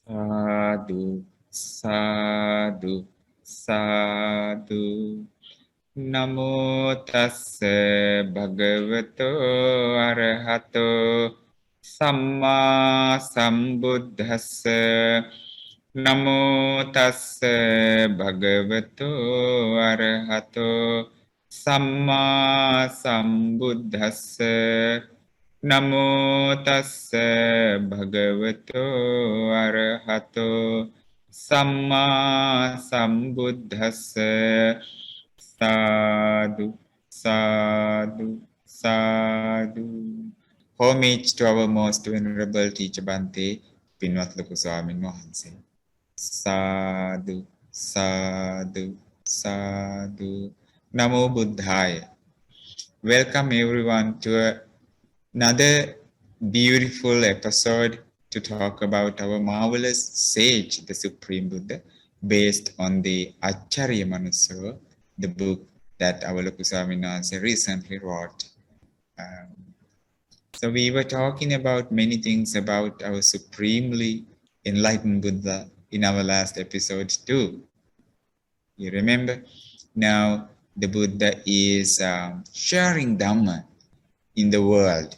Sadhu, sadhu, sadhu. Namo tassa bhagavato arahato samma sambuddhassa. Namo tassa bhagavato arahato samma sambuddhassa. Namo tassa bhagavato arahato samma sambuddhassa. Sadhu, sadhu, sadhu. Homage to our most venerable teacher Bhante, Pinvat Loku Swamin Wahanse. Sadhu, sadhu, sadhu. Namo Buddhaya. Welcome everyone to another beautiful episode to talk about our marvelous sage, the Supreme Buddha, based on the Acharya Manusava, the book that our Lokuswaminatha recently wrote. So we were talking about many things about our supremely enlightened Buddha in our last episode too. You remember? Now the Buddha is sharing Dhamma in the world.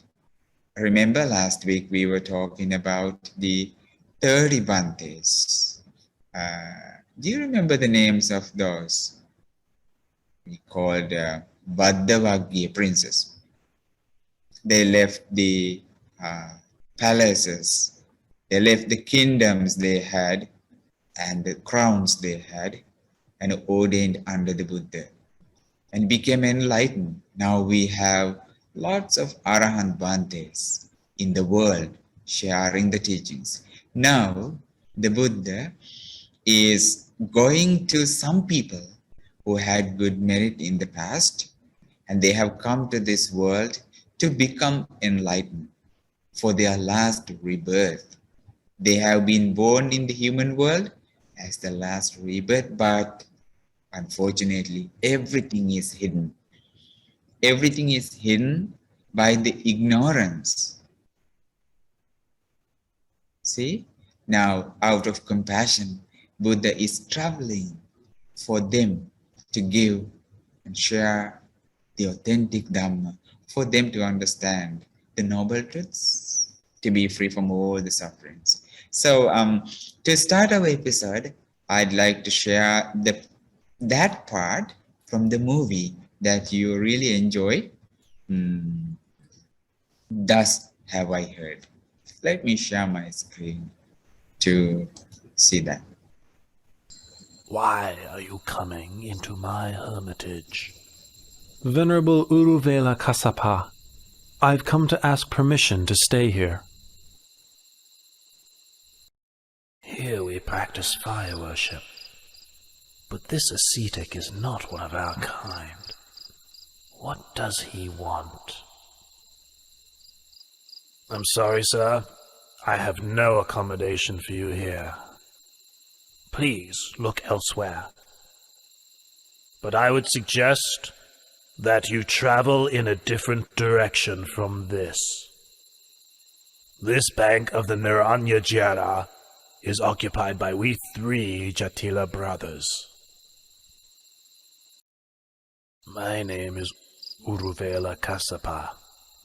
Remember last week we were talking about the 30 Bhantes. Do you remember the names of those? We called Baddhavagya princes. They left the palaces, they left the kingdoms they had and the crowns they had and ordained under the Buddha and became enlightened. Now we have lots of Arahant Bhantes in the world sharing the teachings. Now the Buddha is going to some people who had good merit in the past, and they have come to this world to become enlightened for their last rebirth. They have been born in the human world as the last rebirth, but unfortunately, everything is hidden. Everything is hidden by the ignorance. See? Now, out of compassion, Buddha is traveling for them to give and share the authentic Dhamma, for them to understand the noble truths, to be free from all the sufferings. So, to start our episode, I'd like to share that part from the movie that you really enjoy. Thus have I heard. Let me share my screen to see that. Why are you coming into my hermitage? Venerable Uruvela Kassapa, I've come to ask permission to stay here. Here we practice fire worship, but this ascetic is not one of our kind. What does he want? I'm sorry, sir. I have no accommodation for you here. Please look elsewhere. But I would suggest that you travel in a different direction from this. This bank of the Naranyajara is occupied by we 3 Jatila brothers. My name is Uruvela Kassapa.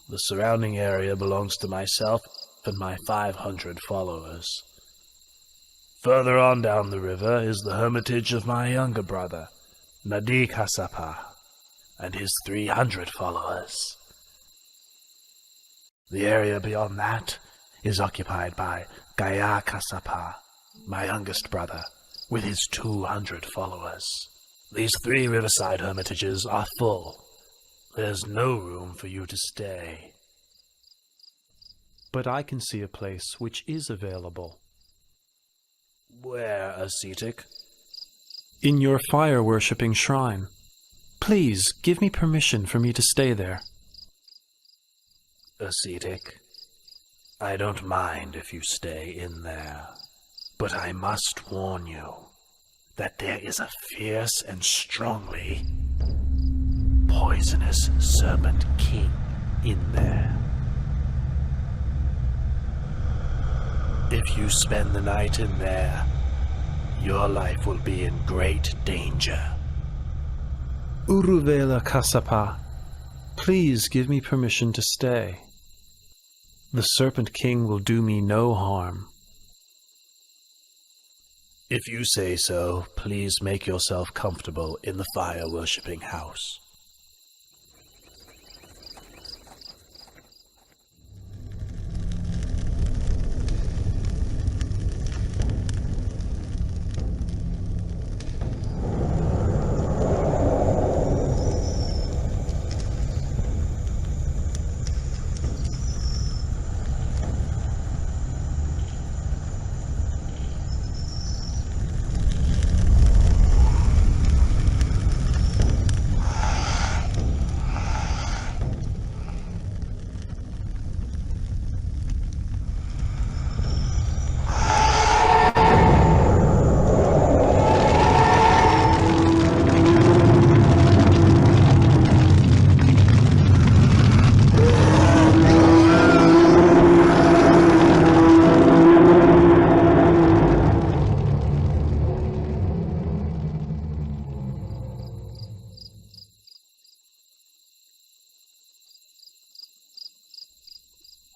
The surrounding area belongs to myself and my 500 followers. Further on down the river is the hermitage of my younger brother, Nadi Kassapa, and his 300 followers. The area beyond that is occupied by Gaya Kassapa, my youngest brother, with his 200 followers. These 3 riverside hermitages are full. There's no room for you to stay. But I can see a place which is available. Where, ascetic? In your fire-worshipping shrine. Please, give me permission for me to stay there. Ascetic, I don't mind if you stay in there, but I must warn you that there is a fierce and strongly poisonous serpent king in there. If you spend the night in there, your life will be in great danger. Uruvela Kasapa, please give me permission to stay. The Serpent King will do me no harm. If you say so, please make yourself comfortable in the fire-worshipping house.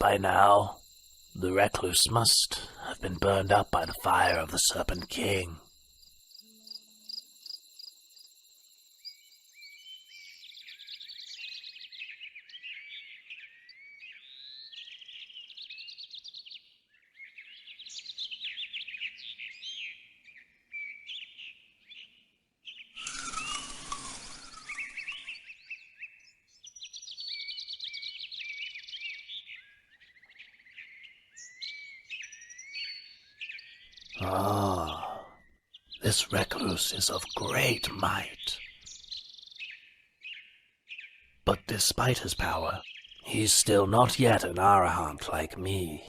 By now, the recluse must have been burned up by the fire of the Serpent King. Ah, this recluse is of great might. But despite his power, he's still not yet an Arahant like me.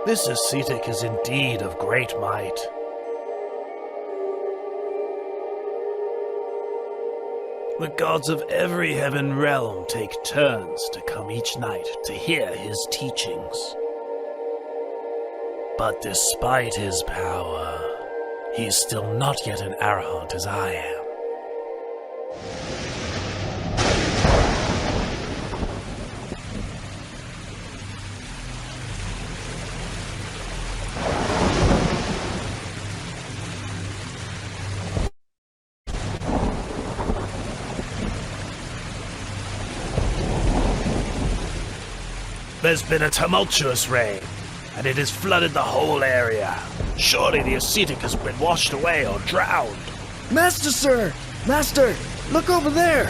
This ascetic is indeed of great might. The gods of every heaven realm take turns to come each night to hear his teachings. But despite his power, he is still not yet an Arahant as I am. There's been a tumultuous rain, and it has flooded the whole area. Surely the ascetic has been washed away or drowned. Master, sir! Master! Look over there!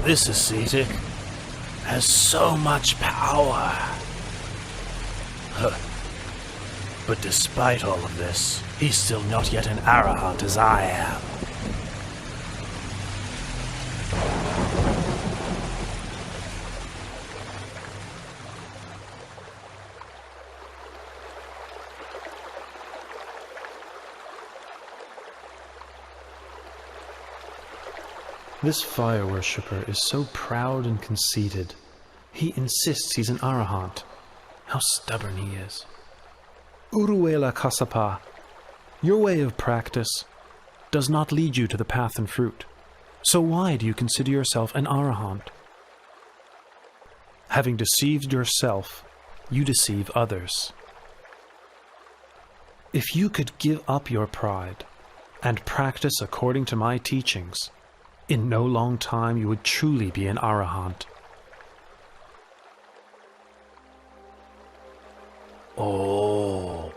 This ascetic has so much power. But despite all of this, he's still not yet an Arahant as I am. This fire worshipper is so proud and conceited. He insists he's an Arahant. How stubborn he is. Uruela Kasapa, your way of practice does not lead you to the path and fruit. So why do you consider yourself an Arahant? Having deceived yourself, you deceive others. If you could give up your pride and practice according to my teachings, In no long time you would truly be an Arahant. Oh,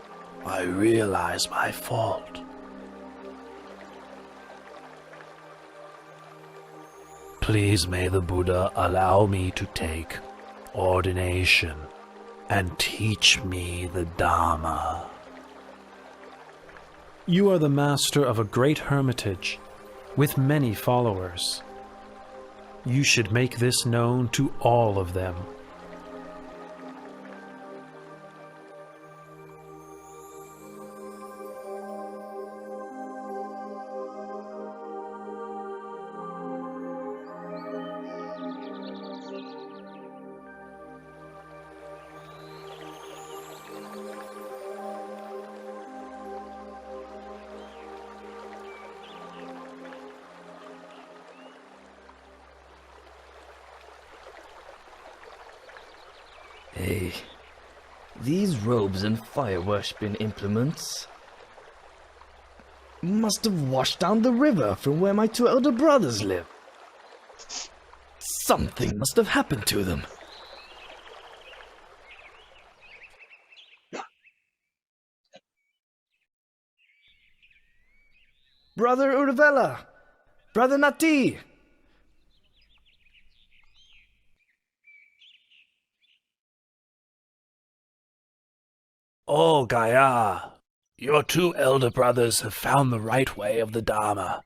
I realize my fault. Please may the Buddha allow me to take ordination and teach me the Dharma. You are the master of a great hermitage with many followers. You should make this known to all of them. Hey, these robes and fire-worshipping implements must have washed down the river from where my two elder brothers live. Something must have happened to them. Brother Uruvela! Brother Nati! Oh, Gaia, your two elder brothers have found the right way of the Dharma.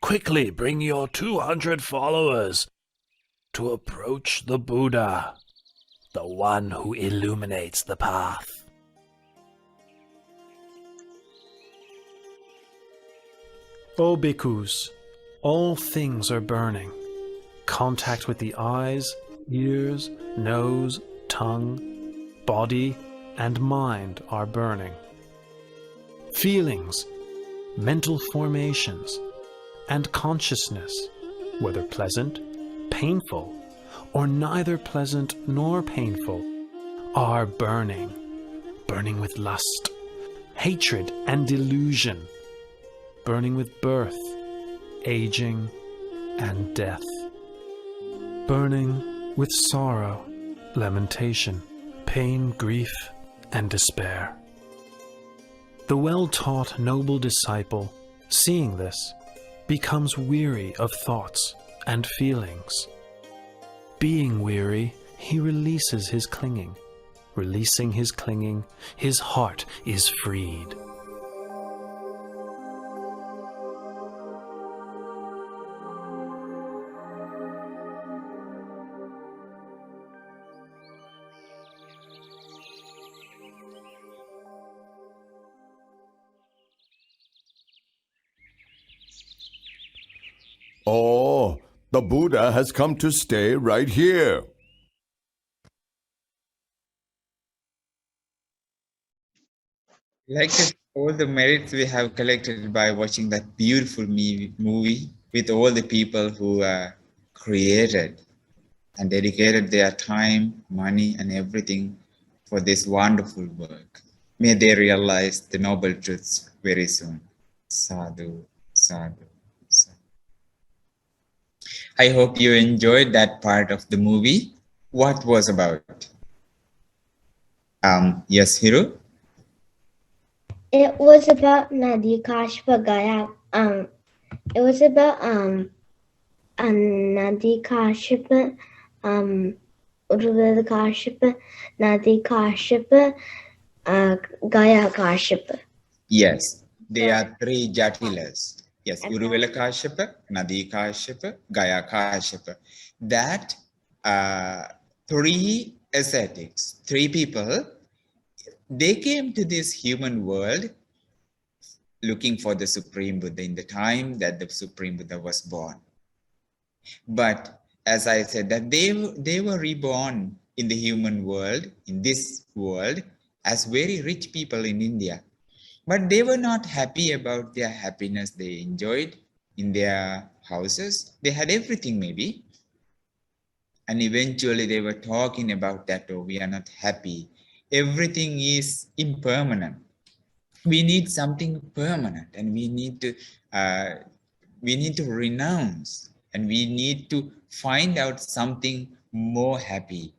Quickly bring your 200 followers to approach the Buddha, the one who illuminates the path. O bhikkhus, all things are burning. Contact with the eyes, ears, nose, tongue, body, and mind are burning. Feelings, mental formations, and consciousness, whether pleasant, painful, or neither pleasant nor painful, are burning. Burning with lust, hatred, and delusion. Burning with birth, aging, and death. Burning with sorrow, lamentation, pain, grief, and despair. The well-taught noble disciple, seeing this, becomes weary of thoughts and feelings. Being weary, he releases his clinging. Releasing his clinging, his heart is freed. Oh, the Buddha has come to stay right here. Like all the merits we have collected by watching that beautiful movie with all the people who created and dedicated their time, money, and everything for this wonderful work. May they realize the noble truths very soon. Sadhu, sadhu, sadhu. I hope you enjoyed that part of the movie. What was about? Yes, Hiro? It was about Nadi Kashpa Gaya. It was about Nadi Kashpa, Uruvela Kashpa, Nadi Kashpa, Gaya Kashpa. Yes, there are three Jatilas. Yes, Uruvela Kashyapa, Nadi Kashyapa, Gaya Kashyapa. That three ascetics, three people, they came to this human world looking for the Supreme Buddha in the time that the Supreme Buddha was born. But as I said, that they were reborn in the human world, in this world, as very rich people in India. But they were not happy about their happiness they enjoyed in their houses. They had everything maybe. And eventually they were talking about that, oh, we are not happy. Everything is impermanent. We need something permanent, and we need to we need to renounce, and we need to find out something more happy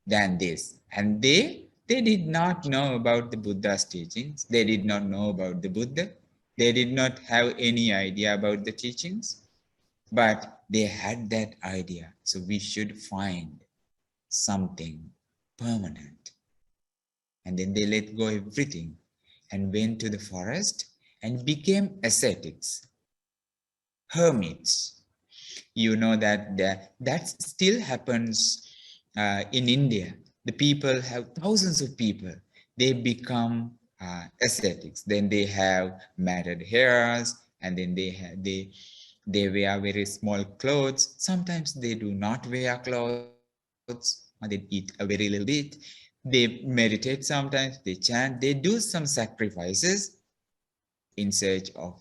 than this. And they did not know about the Buddha's teachings. They did not know about the Buddha. They did not have any idea about the teachings, but they had that idea. So we should find something permanent. And then they let go everything and went to the forest and became ascetics, hermits. You know that still happens in India. The people have thousands of people. They become ascetics. Then they have matted hairs, and then they wear very small clothes. Sometimes they do not wear clothes. They eat a very little bit. They meditate sometimes. They chant. They do some sacrifices in search of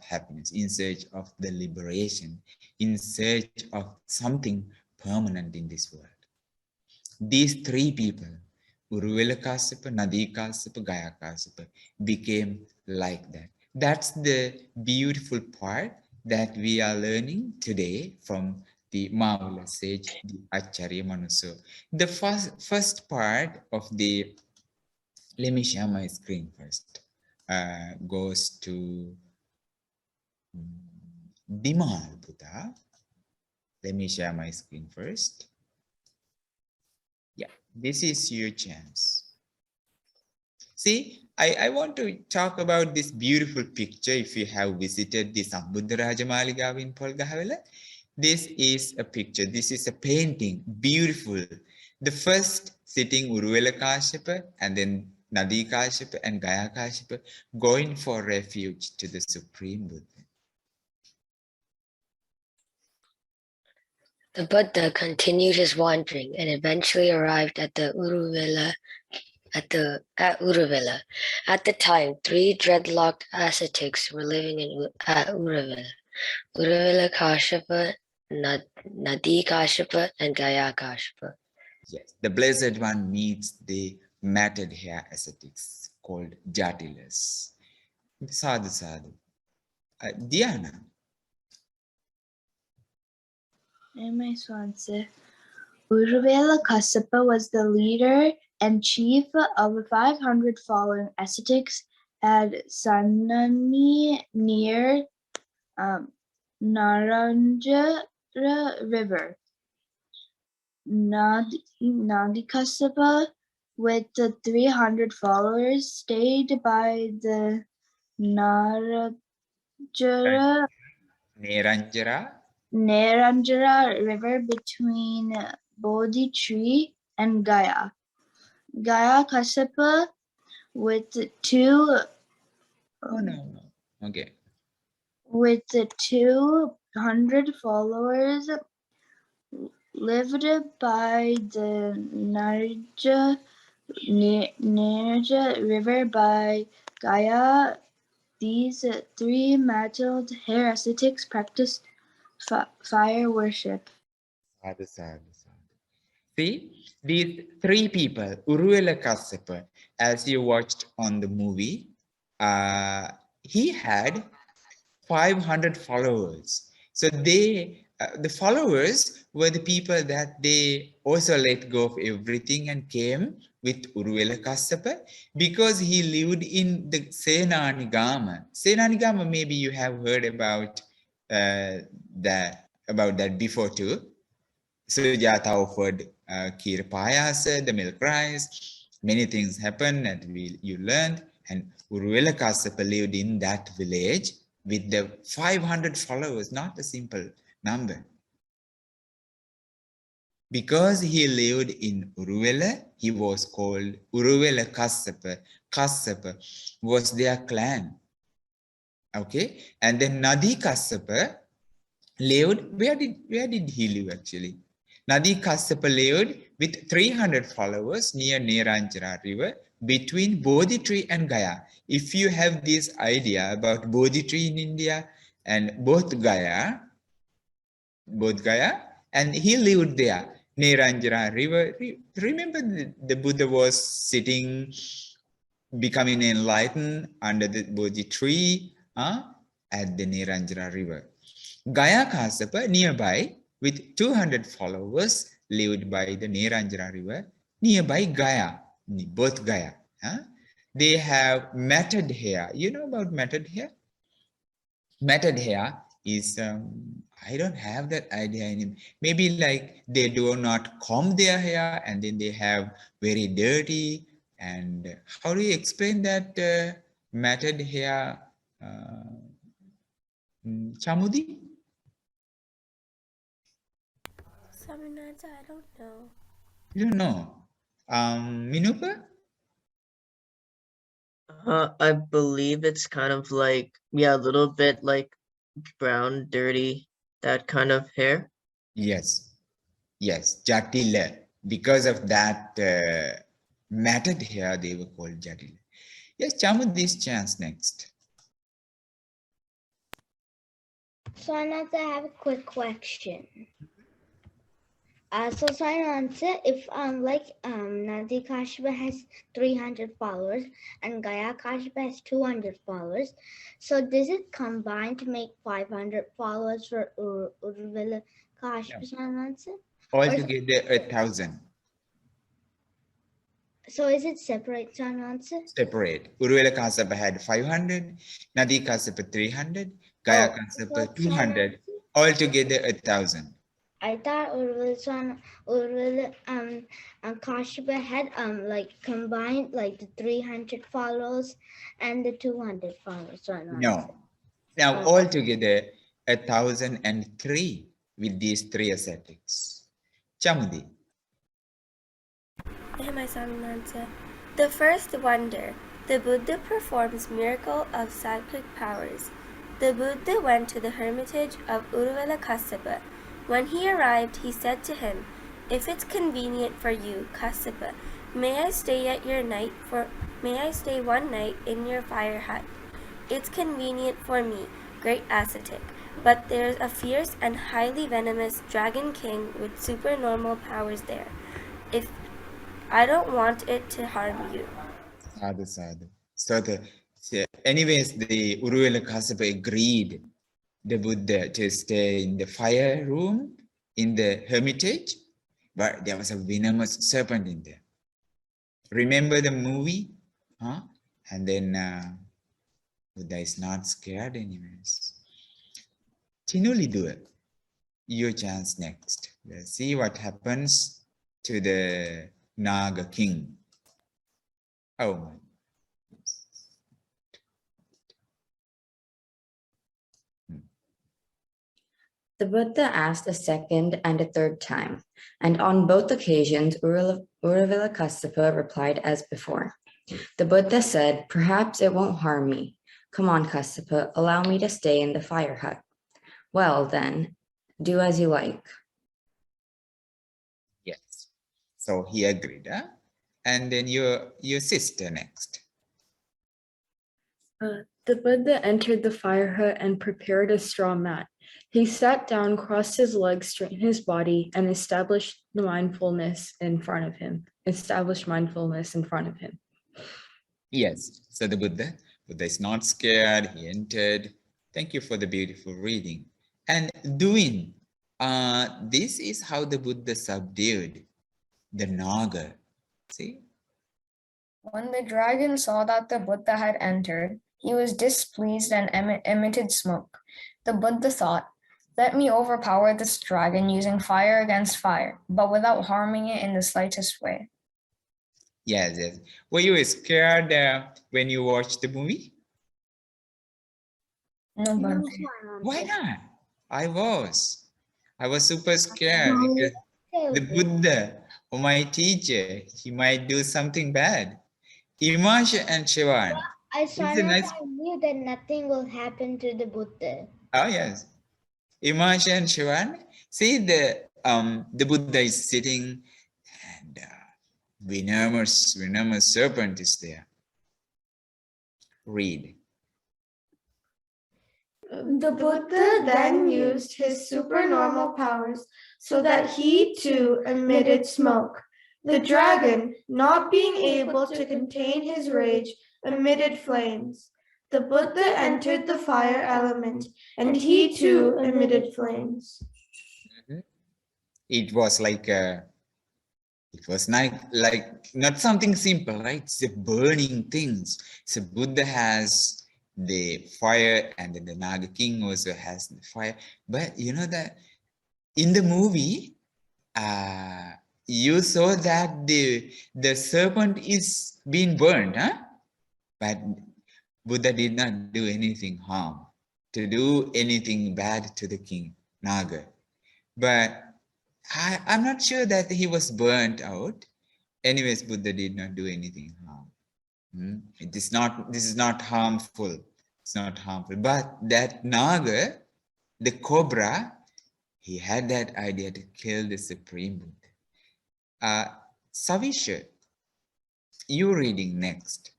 happiness, in search of the liberation, in search of something permanent in this world. These three people, Uruvela Kassapa, Nadi Kassapa, Gaya Kassapa, became like that. That's the beautiful part that we are learning today from the marvelous sage, the Acharya Manuso. The first part of the, let me share my screen first, goes to Bimal Buddha. Let me share my screen first. Yeah, this is your chance. See, I want to talk about this beautiful picture. If you have visited the Sambuddha Rajamaligawa in Polgahawala, this is a picture. This is a painting, beautiful. The first sitting Uruvela Kashyapa, and then Nadi Kashyapa and Gaya Kashyapa going for refuge to the Supreme Buddha. The Buddha continued his wandering and eventually arrived at the Uruvela. At Uruvela. At the time, 3 dreadlocked ascetics were living at Uruvela. Uruvela Kashyapa, Nadi Kashyapa, and Gaya Kashyapa. Yes, the Blessed One meets the matted hair ascetics called Jatilas. Sadhu Sadhu. Diana. My sponsor. Uruvela Kassapa was the leader and chief of 500 following ascetics at Sanani near Naranjara River. Nadi Kassapa, with the 300 followers, stayed by the Neranjara River between Bodhi Tree and Gaya. Gaya Kassapa, with 200 followers, lived by the Nirja River by Gaya. These 3 matted hair ascetics practiced fire worship. See, these 3 people, Uruvela Kassapa, as you watched on the movie, he had 500 followers. So the followers were the people that they also let go of everything and came with Uruvela Kassapa, because he lived in the Senanigama. Senanigama, maybe you have heard about that before too. Sujata offered Kheer Payasa, the milk rice. Many things happened and you learned. And Uruvela Kassapa lived in that village with the 500 followers, not a simple number. Because he lived in Uruvela, he was called Uruvela Kassapa. Kassapa was their clan. Okay, and then Nadi Kassapa lived, where did he live actually? Nadi Kassapa lived with 300 followers near Neranjara River between Bodhi Tree and Gaya. If you have this idea about Bodhi Tree in India and both Gaya, and he lived there, Neranjara River. Remember the Buddha was sitting, becoming enlightened under the Bodhi tree, at the Niranjana river. Gaya Kassapa nearby with 200 followers lived by the Niranjana river nearby Gaya, both Gaya. Huh? They have matted hair. You know about matted hair? Matted hair is, I don't have that idea anymore. Maybe like they do not comb their hair and then they have very dirty. And how do you explain that matted hair, Chamudi? Saminata, I don't know. You don't know. Minupa? I believe it's kind of like, yeah, a little bit like brown, dirty, that kind of hair. Yes, yes, Jatila. Because of that matted hair, they were called Jatila. Yes, Chamud, this chance next. So I have a quick question. So answer if Nadi Kashyapa has 300 followers and Gaya Kashyapa has 200 followers, so does it combine to make 500 followers for Uruvela Kashyapa answer? Altogether 1,000. So is it separate answer? Separate. Uruvela Kassapa had 500, Nadi Kassapa 300, Gaya Kassapa 200, altogether 1,000. I thought Uruvela Kashyapa had combined like the 300 followers and the 200 followers. No. Now altogether 1,003 with these three ascetics. Chamudi. My Saminata. The first wonder, the Buddha performs miracle of psychic powers. The Buddha went to the hermitage of Uruvela Kassapa. When he arrived, he said to him, "If it's convenient for you, Kassapa, may I stay one night in your fire hut? It's convenient for me, great ascetic, but there's a fierce and highly venomous dragon king with supernormal powers there. If I don't want it to harm you." Sadhu, sadhu. So anyways, the Uruvela Kassapa agreed the Buddha to stay in the fire room in the hermitage, but there was a venomous serpent in there. Remember the movie? Huh? And then Buddha is not scared anyways. Chinuli do it. Your chance next. Let's see what happens to the Naga king. Oh my. The Buddha asked a second and a third time, and on both occasions Uruvela Kassapa replied as before. The Buddha said, "Perhaps it won't harm me. Come on, Kassapa, allow me to stay in the fire hut." "Well, then, do as you like." Yes. So he agreed, huh? And then your sister next. The Buddha entered the fire hut and prepared a straw mat. He sat down, crossed his legs, straightened his body, and established mindfulness in front of him. Yes. So the Buddha is not scared. He entered. Thank you for the beautiful reading. And doing, this is how the Buddha subdued the Naga. See? When the dragon saw that the Buddha had entered, he was displeased and emitted smoke. The Buddha thought, "Let me overpower this dragon using fire against fire, but without harming it in the slightest way." Yes, yes. Were you scared when you watched the movie? No, Bhante. Why not? I was super scared because the Buddha, or my teacher, he might do something bad. Himasha and Shivan. I knew that nothing will happen to the Buddha. Oh yes. Himasha and Shivan. See the Buddha is sitting and venomous serpent is there. Read. The Buddha then used his supernormal powers so that he too emitted smoke. The dragon, not being able to contain his rage, emitted flames. the Buddha entered the fire element, and he too emitted flames. It was like it was like not something simple, right? It's a burning things. So Buddha has the fire, and then the Naga King also has the fire. But you know that in the movie, you saw that the serpent is being burned, huh? But Buddha did not do anything harm, to do anything bad to the king Naga. But I'm not sure that he was burnt out. Anyways, Buddha did not do anything harm. This is not harmful. It's not harmful. But that Naga, the cobra, he had that idea to kill the Supreme Buddha. Savisha, you reading next.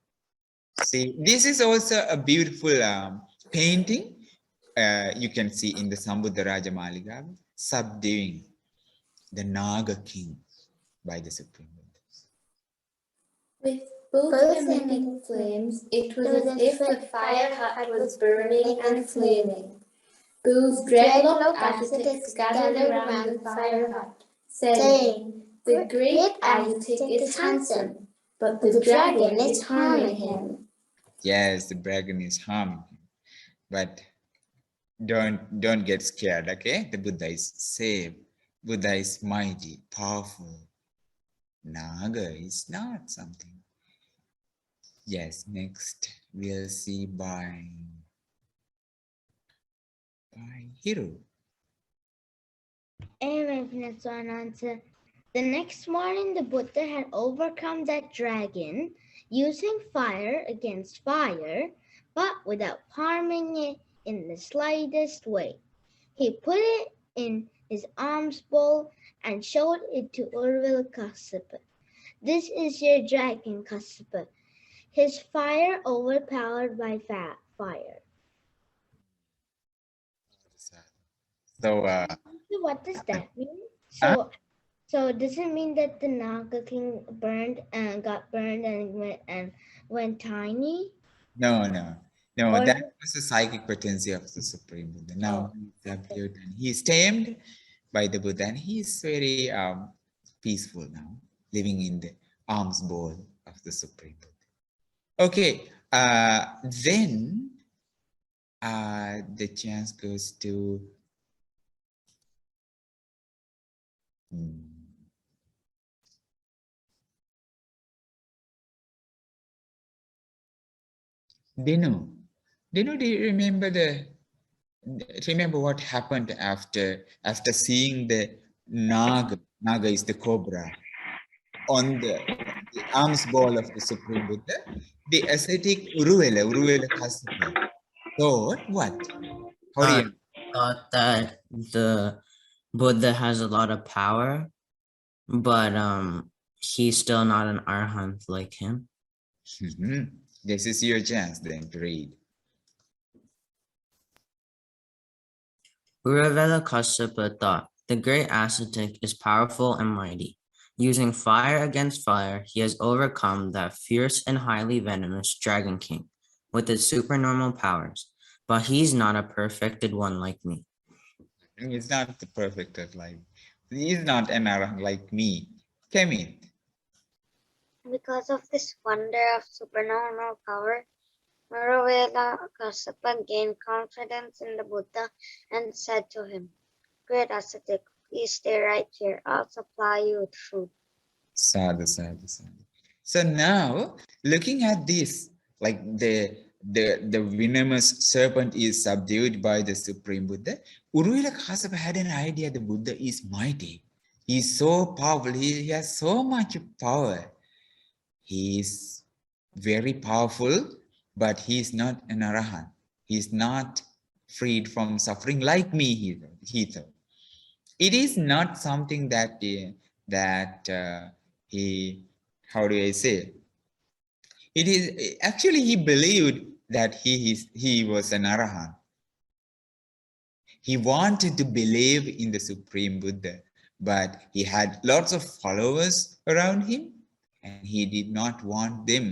See, this is also a beautiful painting. You can see in the Sambuddha Raja Maliga, subduing the Naga king by the Supreme Buddha. With both emitting flames, it was as if the fire hut was burning and flaming. Those dreadlocked ascetics gathered around the fire hut, saying, "The great ascetic is handsome, but the dragon is harming him." Yes, the dragon is harming him. But don't get scared, okay? The Buddha is safe. Buddha is mighty, powerful. Naga is not something. Yes, next we'll see by Hiru. Anyway, next one answer. The next morning, the Buddha had overcome that dragon using fire against fire, but without harming it in the slightest way. He put it in his alms bowl and showed it to Uruvela Kassapa. "This is your dragon, Kassapa. His fire overpowered by fire." So, what does that mean? So does it mean that the Naga King got burned and went tiny? no, Or that was the psychic potency of the Supreme Buddha. Now he's appeared and he's tamed by the Buddha, and he's very peaceful now, living in the alms bowl of the Supreme Buddha. Okay, then the chance goes to Dinu. Dinu, do you remember what happened after seeing the Naga? Naga is the cobra on the alms bowl of the Supreme Buddha. The ascetic Uruvela Kassapa thought what? How do you Thought that the Buddha has a lot of power, but he's still not an arhat like him. This is your chance then to read. Uruvela Kassapa thought, "The great ascetic is powerful and mighty. Using fire against fire, he has overcome that fierce and highly venomous Dragon King with his supernormal powers, but he's not a perfected one like me." He's not the perfected like. He's not an arhat like me. Kemi. Because of this wonder of supernormal power, Uruvela Kassapa gained confidence in the Buddha and said to him, "Great ascetic, please stay right here. I'll supply you with food." Sadhu. So now, looking at this, like the venomous serpent is subdued by the Supreme Buddha, Uruvela Kassapa had an idea the Buddha is mighty. He's so powerful. He has so much power. He is very powerful, but he is not an arhat. He is not freed from suffering like me, he thought. It is not something that he, how do I say? It is actually he believed that he was an arhat. He wanted to believe in the Supreme Buddha, but he had lots of followers around him, and he did not want them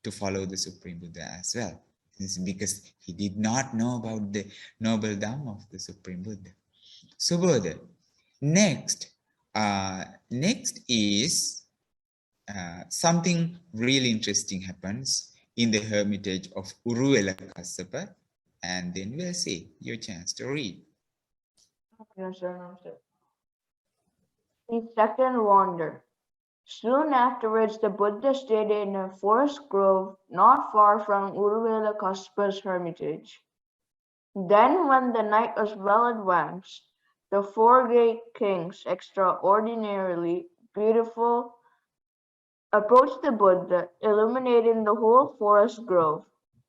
to follow the Supreme Buddha as well. It's because he did not know about the noble Dhamma of the Supreme Buddha. Subodha. Next is something really interesting happens in the hermitage of Uruvela Kassapa, and then we'll see your chance to read. Yes, sir, no, sir. The second wonder. Soon afterwards, the Buddha stayed in a forest grove not far from Uruvela Kaspa's hermitage. Then, when the night was well advanced, the four great kings, extraordinarily beautiful, approached the Buddha, illuminating the whole forest grove.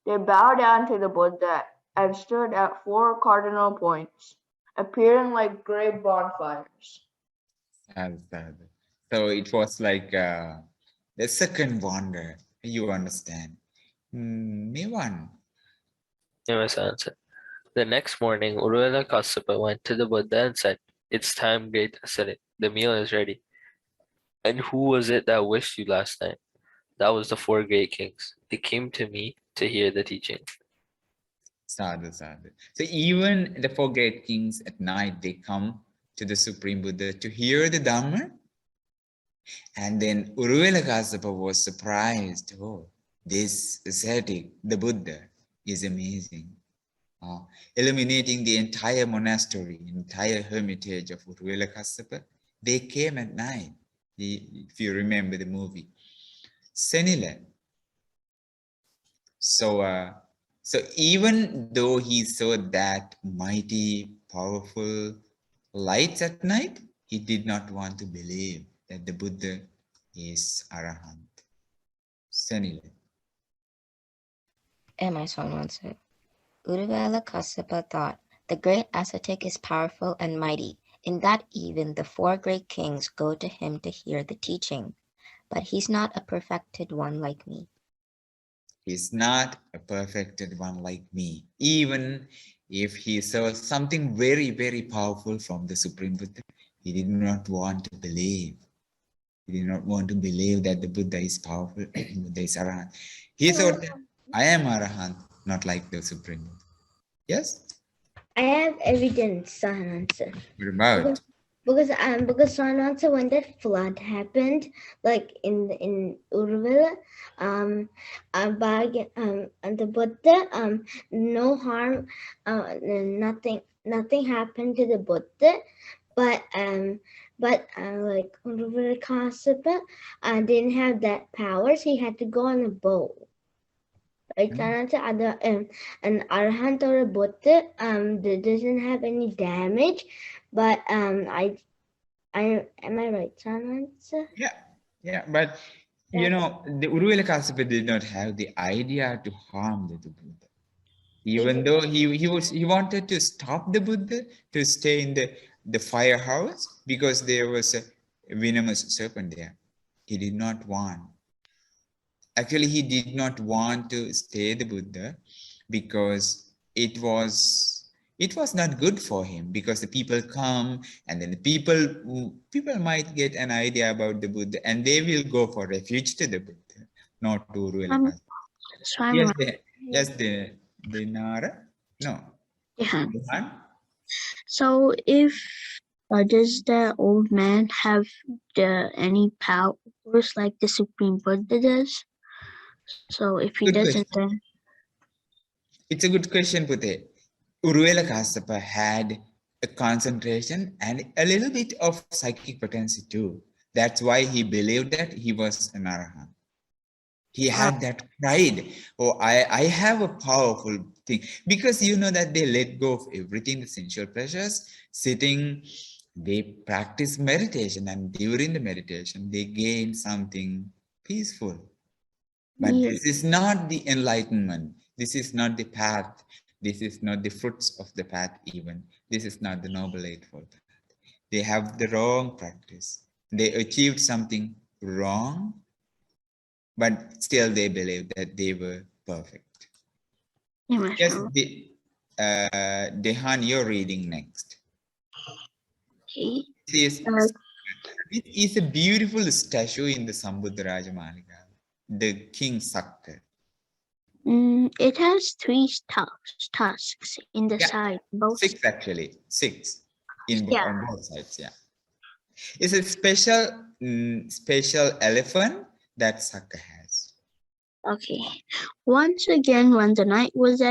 They bowed down to the Buddha and stood at four cardinal points, appearing like great bonfires. So it was like the second wonder, you understand. Mewan. Yes, answer. The next morning, Uruvela Kassapa went to the Buddha and said, "It's time, great ascetic. The meal is ready." "And who was it that wished you last night?" "That was the four great kings. They came to me to hear the teaching." Sadhu, sadhu. So even the four great kings at night, they come to the Supreme Buddha to hear the Dhamma. And then Uruvela Kassapa was surprised. Oh, this ascetic, the Buddha, is amazing. Illuminating the entire monastery, entire hermitage of Uruvela Kassapa. They came at night, if you remember the movie. Senila. So even though he saw that mighty, powerful lights at night, he did not want to believe that the Buddha is Arahant. Senila. My son answered. Uruvela Kassapa thought, the great ascetic is powerful and mighty, in that even the four great kings go to him to hear the teaching. But he's not a perfected one like me. He's not a perfected one like me. Even if he saw something very, very powerful from the Supreme Buddha, he did not want to believe. He did not want to believe that the Buddha is powerful, Buddha is Arahant. He thought that I am Arahant, not like the Supreme Buddha. Yes? I have evidence, Sahanansa. What about? Because Sahanansa, when that flood happened, like in Uruvela, and the Buddha, no harm, nothing happened to the Buddha, but like Uruvela Kassapa didn't have that powers. He had to go on a boat. Right, other an Arahant or a Buddha that doesn't have any damage, but am I right, Sanansa? Yeah, but you know, the Uruvela Kassapa did not have the idea to harm the Buddha. Even though he wanted to stop the Buddha to stay in the firehouse because there was a venomous serpent there. He did not want. Actually, he did not want to stay the Buddha because it was not good for him, because the people come and then the people might get an idea about the Buddha and they will go for refuge to the Buddha, not to Uruvela Kassapa. Yes, the Nara? No. Yeah. So if does the old man have any powers like the Supreme Buddha does? So if he doesn't, then it's a good question, Pute. Uruvela Kassapa had a concentration and a little bit of psychic potency too. That's why he believed that he was an Arahant. He had that pride. Oh, I have a powerful thing. Because you know that they let go of everything, the sensual pleasures, sitting, they practice meditation, and during the meditation, they gain something peaceful. But this is not the enlightenment. This is not the path. This is not the fruits of the path even. This is not the Noble Eightfold Path. They have the wrong practice. They achieved something wrong, but still they believe that they were perfect. Yes, Dehan, you're reading next. Okay. This is a beautiful statue in the Sambuddharaja Malika, the King Sakka. It has three tusks in the Yeah, side, both. 6 actually, 6 Yeah. on both sides. Yeah, it's a special elephant that Saka has. Okay. Once again, when the night was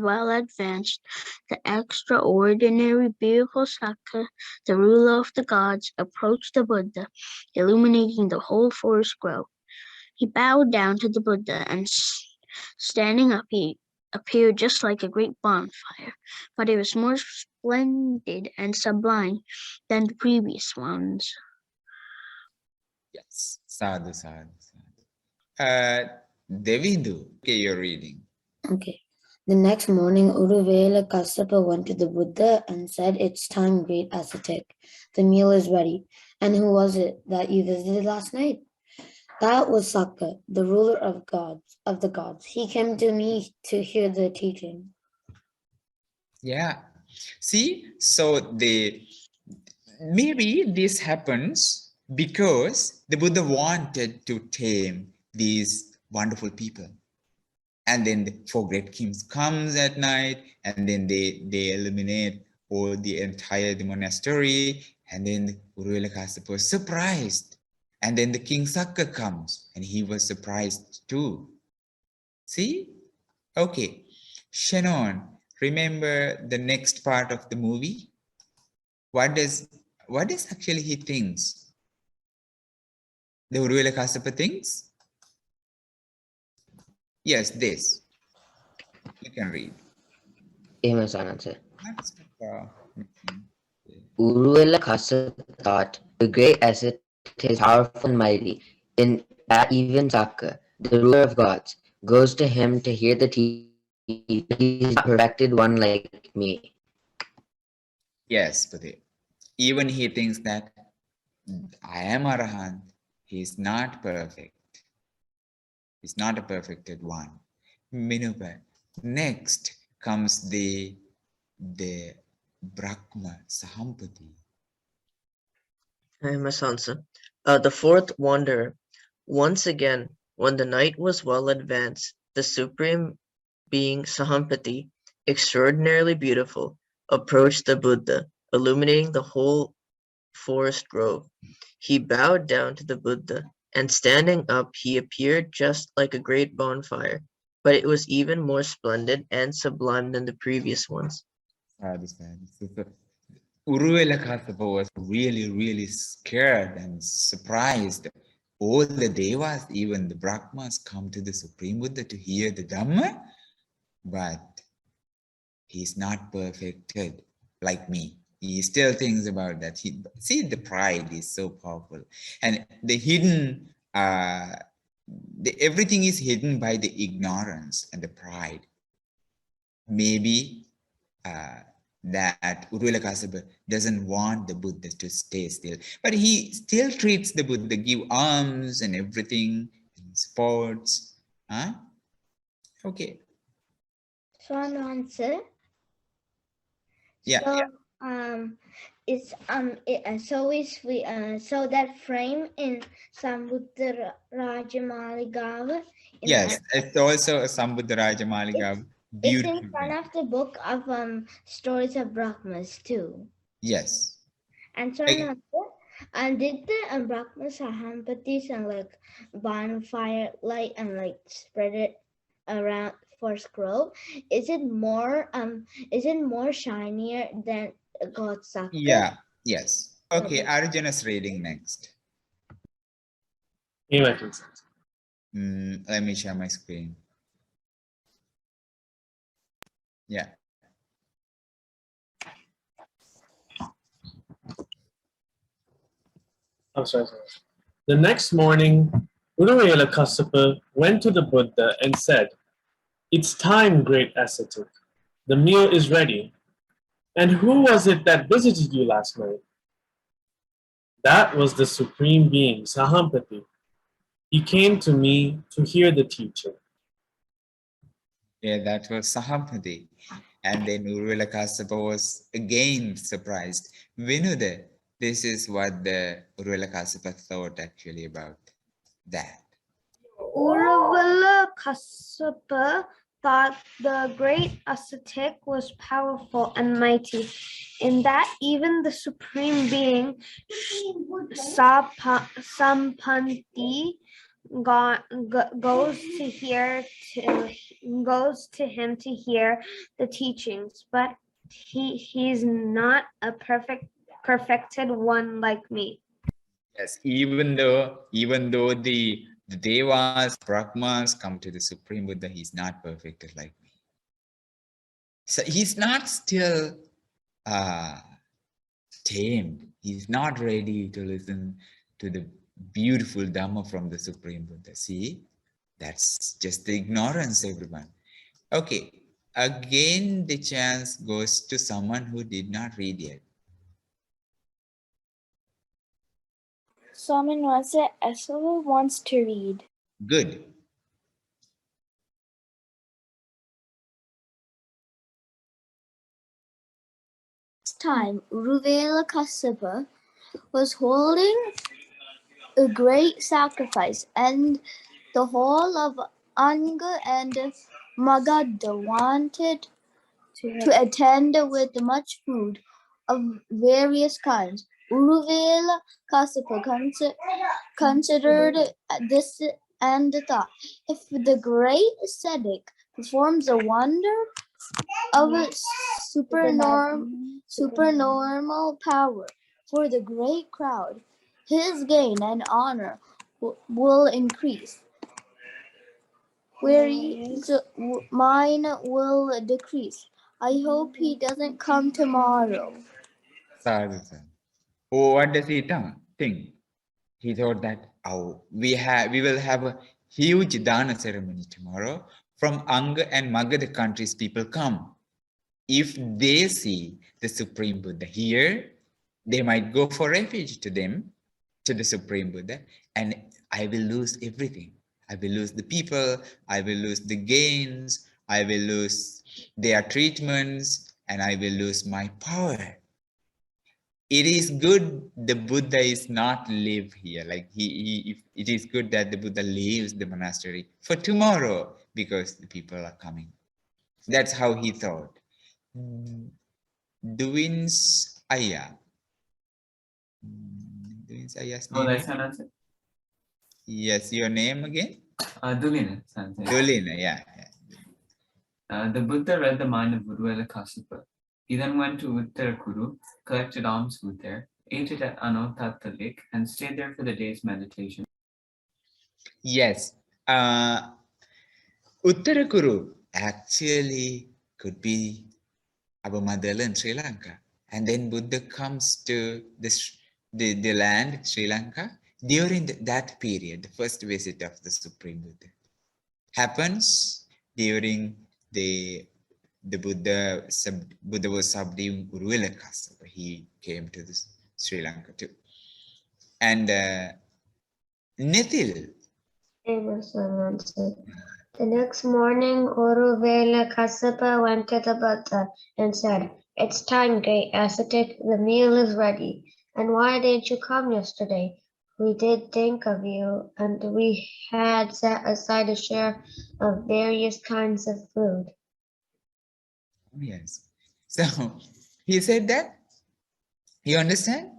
well advanced, the extraordinary beautiful Saka, the ruler of the gods, approached the Buddha, illuminating the whole forest grove. He bowed down to the Buddha and standing up, he appeared just like a great bonfire, but it was more splendid and sublime than the previous ones. Yes, sadhu, sadhu, sadhu. Devindu, okay, you're reading. Okay. The next morning, Uruvela Kassapa went to the Buddha and said, "It's time, great ascetic. The meal is ready. And who was it that you visited last night?" "That was Sakka, the ruler of the gods. He came to me to hear the teaching." Yeah, see, so maybe this happens because the Buddha wanted to tame these wonderful people. And then the 4 great kings comes at night, and then they eliminate all the entire monastery, and then Uruvela Kassapa was surprised. And then the King Sakka comes, and he was surprised too. See? Okay. Shannon, remember the next part of the movie? What does actually he thinks? The Uruvela Kassapa thinks? Yes, this. You can read. Amos answer. Uruvela Kassapa thought the great ascetic is powerful and mighty, in that even Sakka, the ruler of gods, goes to him to hear the teaching. He is a perfected one like me. Yes, but even he thinks that I am Arahant. He is not perfect. He's not a perfected one. Minuba. Next comes the Brahma Sahampati. I must answer. The fourth wanderer. Once again, when the night was well advanced, the supreme being Sahampati, extraordinarily beautiful, approached the Buddha, illuminating the whole forest grove. He bowed down to the Buddha, and standing up, he appeared just like a great bonfire, but it was even more splendid and sublime than the previous ones. Uruvela Kassapa was really scared and surprised. All the devas, even the Brahmas, come to the Supreme Buddha to hear the Dhamma, but he's not perfected like me. He still thinks about that. See, the pride is so powerful, and the hidden, everything is hidden by the ignorance and the pride. Maybe that Uruvela Kassapa doesn't want the Buddha to stay still, but he still treats the Buddha, give alms and everything, and supports. Huh? Okay. So an answer. Yeah. So that frame in Sambuddha Rajamaligawa. Yes, it's also a Sambuddha Rajamaligawa. It's in front of the book of stories of Brahmas too. Yes. And so did the Brahma Sahampatis and like bonfire light and like spread it around Forest Grove? Is it more shinier than God Sakka? Yeah. Yes. Okay. Arjuna's reading next. Let me share my screen. Yeah. I'm sorry. The next morning, Uruvela Kassapa went to the Buddha and said, "It's time, great ascetic. The meal is ready. And who was it that visited you last night?" "That was the Supreme Being, Sahampati. He came to me to hear the teaching." Yeah, that was Sahampati. And then Uruvela Kassapa was again surprised. Vinuda, this is what the Uruvela Kassapa thought actually about that. Uruvela Kassapa thought the great ascetic was powerful and mighty, in that even the supreme being Sampanti goes to him to hear the teachings, but he's not a perfected one like me. Yes, even though the Devas, Brahmas come to the Supreme Buddha, he's not perfected like me. So he's not still tamed. He's not ready to listen to the beautiful Dhamma from the Supreme Buddha. See, that's just the ignorance, everyone. Okay, again the chance goes to someone who did not read yet. Swamin Wase Esala wants to read. Good. This time, Uruvela Kassapa was holding a great sacrifice, and the whole of Anga and Magadha wanted to attend with much food of various kinds. Uruvela Kassapa considered this and thought, if the great ascetic performs a wonder of a supernormal power for the great crowd, his gain and honor will increase, whereas mine will decrease. I hope he doesn't come tomorrow. Oh, what does he think? He thought that we will have a huge dana ceremony tomorrow. From Anga and Magadha countries, people come. If they see the Supreme Buddha here, they might go for refuge to the Supreme Buddha, and I will lose everything. I will lose the people, I will lose the gains, I will lose their treatments, and I will lose my power. It is good the Buddha is not live here. Like it is good that the Buddha leaves the monastery for tomorrow because the people are coming. That's how he thought. Duwins Ayah. Duwins Ayah's name. Oh, that's an answer. Yes, your name again? Dulina. Dulina, yeah. The Buddha read the mind of Uruvela Kassapa. He then went to Uttarakuru, collected alms food there, ate it at Anotatta Lake, and stayed there for the day's meditation. Yes. Uttarakuru actually could be our motherland, Sri Lanka. And then Buddha comes to the land, Sri Lanka, during that period, the first visit of the Supreme Buddha. Happens during the Buddha was subduing Uruvela Kassapa. He came to Sri Lanka too. And Nithil. The next morning, Uruvela Kassapa went to the Buddha and said, "It's time, great ascetic, the meal is ready. And why didn't you come yesterday? We did think of you, and we had set aside a share of various kinds of food." Yes. So he said that. You understand?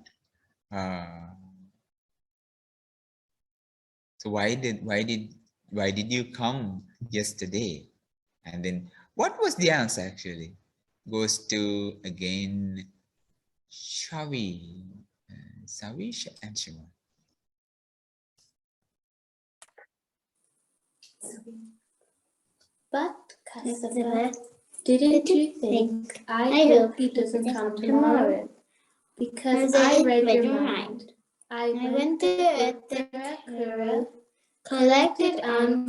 So why did you come yesterday? And then what was the answer actually? Goes to again Shavi and Shimon. But Kassapa, didn't you think I hope he doesn't come tomorrow? Because I read your mind. I went to Uttarakuru, collected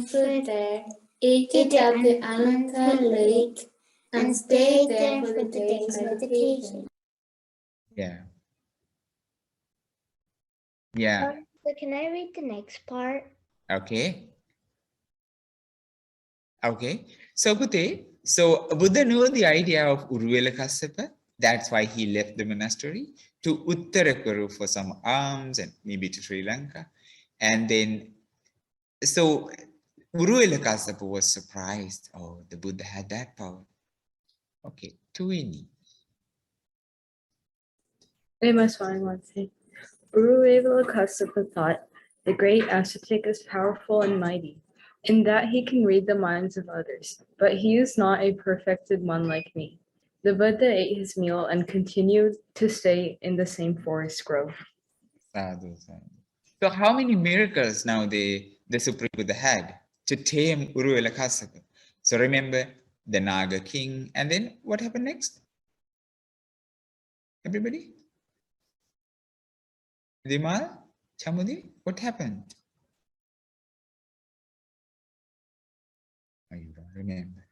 food there, ate it at the Ananta Lake, and stayed there for the day's meditation. Yeah. Yeah. So can I read the next part? Okay. Okay. So Kute, so Buddha knew the idea of Uruvela Kassapa. That's why he left the monastery to Uttarakuru for some alms and maybe to Sri Lanka. And then, so Uruvela Kassapa was surprised. Oh, the Buddha had that power. Okay, Tuini. Uruvela Kassapa thought, the great ascetic is powerful and mighty, in that he can read the minds of others, but he is not a perfected one like me. The Buddha ate his meal and continued to stay in the same forest grove. Sadhu, sadhu. So how many miracles now the Supreme Buddha had to tame Uruvela Kassapa? So remember the Naga king, and then what happened next? Everybody? Dimal? Chamudi? What happened? Oh, you don't remember.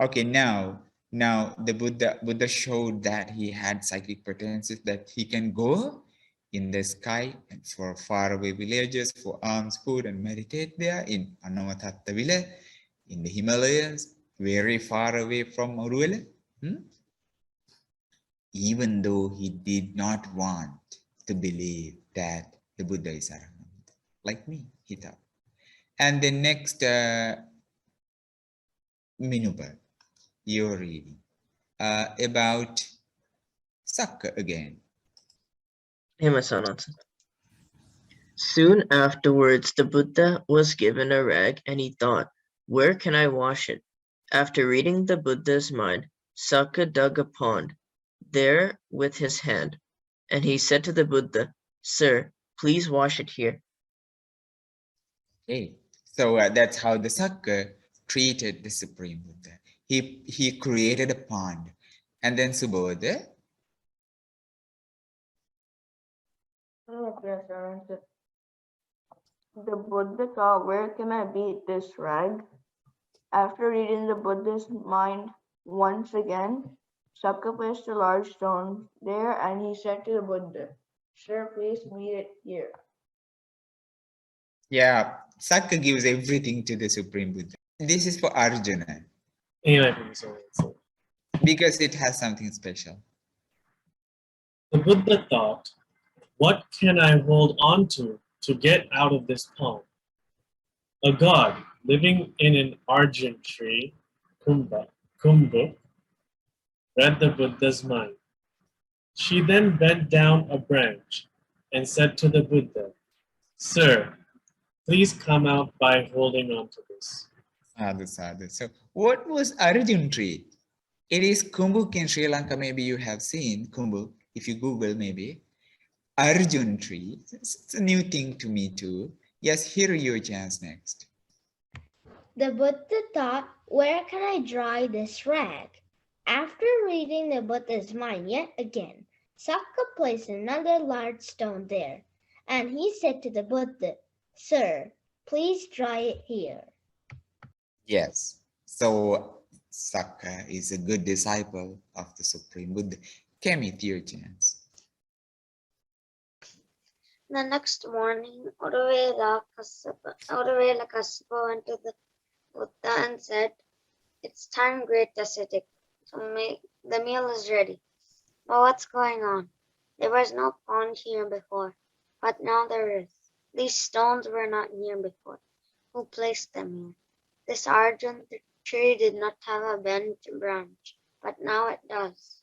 Okay, now the Buddha showed that he had psychic potencies, that he can go in the sky and for faraway villages for alms, food, and meditate there in Anamatatta village, in the Himalayas, very far away from Uruvela. Even though he did not want to believe that the Buddha is Arahant, like me, he thought. And the next, Minubar, you're reading about Sakka again. Hemasanatha. Soon afterwards, the Buddha was given a rag and he thought, where can I wash it? After reading the Buddha's mind, Sakka dug a pond there with his hand, and he said to the Buddha, Sir, please wash it here. Okay, so that's how the Sakka treated the Supreme Buddha. He created a pond, and then Subodha. The Buddha thought, where can I beat this rag? After reading the Buddha's mind once again, Sakka placed a large stone there and he said to the Buddha, Sir, please beat it here. Yeah, Sakka gives everything to the Supreme Buddha. This is for Arjuna. Because it has something special. The Buddha thought, what can I hold on to get out of this pond? A god living in an Arjun tree, Kumbuk, read the Buddha's mind. She then bent down a branch and said to the Buddha, Sir, please come out by holding on to this. Sadhu, sadhu. So what was Arjun tree? It is Kumbuk in Sri Lanka. Maybe you have seen Kumbuk. If you Google, maybe. Arjun tree. It's a new thing to me too. Yes, here your chance next. The Buddha thought, where can I dry this rag? After reading the Buddha's mind yet again, Sakka placed another large stone there, and he said to the Buddha, Sir, please dry it here. Yes. So Sakka is a good disciple of the Supreme Buddha. Kemi, your chance. The next morning, Uruvela Kassapa went to the Buddha and said, It's time, great ascetic. The meal is ready. But what's going on? There was no pond here before, but now there is. These stones were not here before. Who placed them here? This Arjun tree did not have a bent branch, but now it does.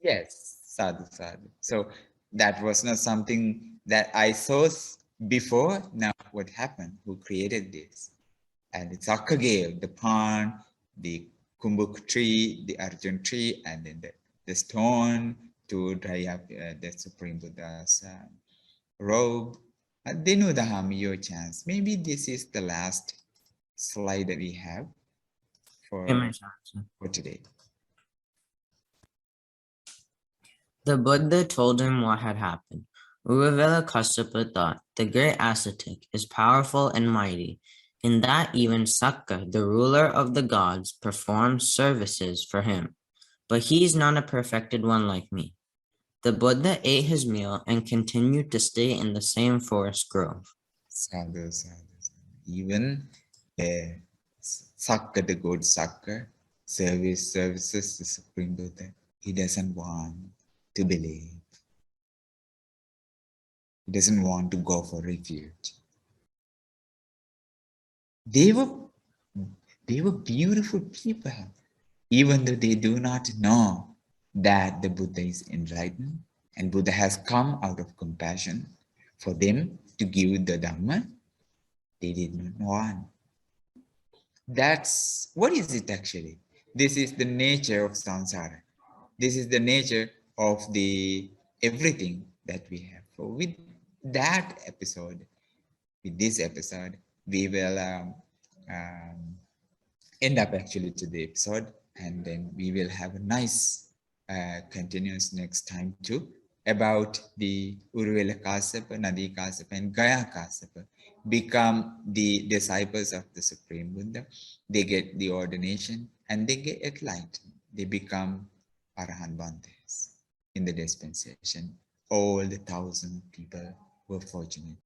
Yes, sadhu, sadhu. So that was not something that I saw before. Now what happened? Who created this? And it's Sakka gave the pond, the Kumbuk tree, the Arjun tree, and then the stone to dry up the Supreme Buddha's robe. Dinudaham, your chance. Maybe this is the last slide that we have for today. The Buddha told him what had happened. Uruvela Kassapa thought, the great ascetic is powerful and mighty, in that even Sakka, the ruler of the gods, performs services for him. But he is not a perfected one like me. The Buddha ate his meal and continued to stay in the same forest grove. Sadhu, sadhu. Even Sakka, the good Sakka, services the Supreme Buddha. He doesn't want to believe. He doesn't want to go for refuge. They were beautiful people, even though they do not know that the Buddha is enlightened and Buddha has come out of compassion for them to give the Dhamma. They did not want. That's what is it actually? This is the nature of samsara. This is the nature of the everything that we have. So with that episode, with this episode, we will end up actually to the episode, and then we will have a nice continuous next time too about the Uruvela Kassapa, Nadi Kassapa, and Gaya Kassapa become the disciples of the Supreme Buddha. They get the ordination and they get enlightened. They become Arahant Bhantes in the dispensation. All the 1,000 people were fortunate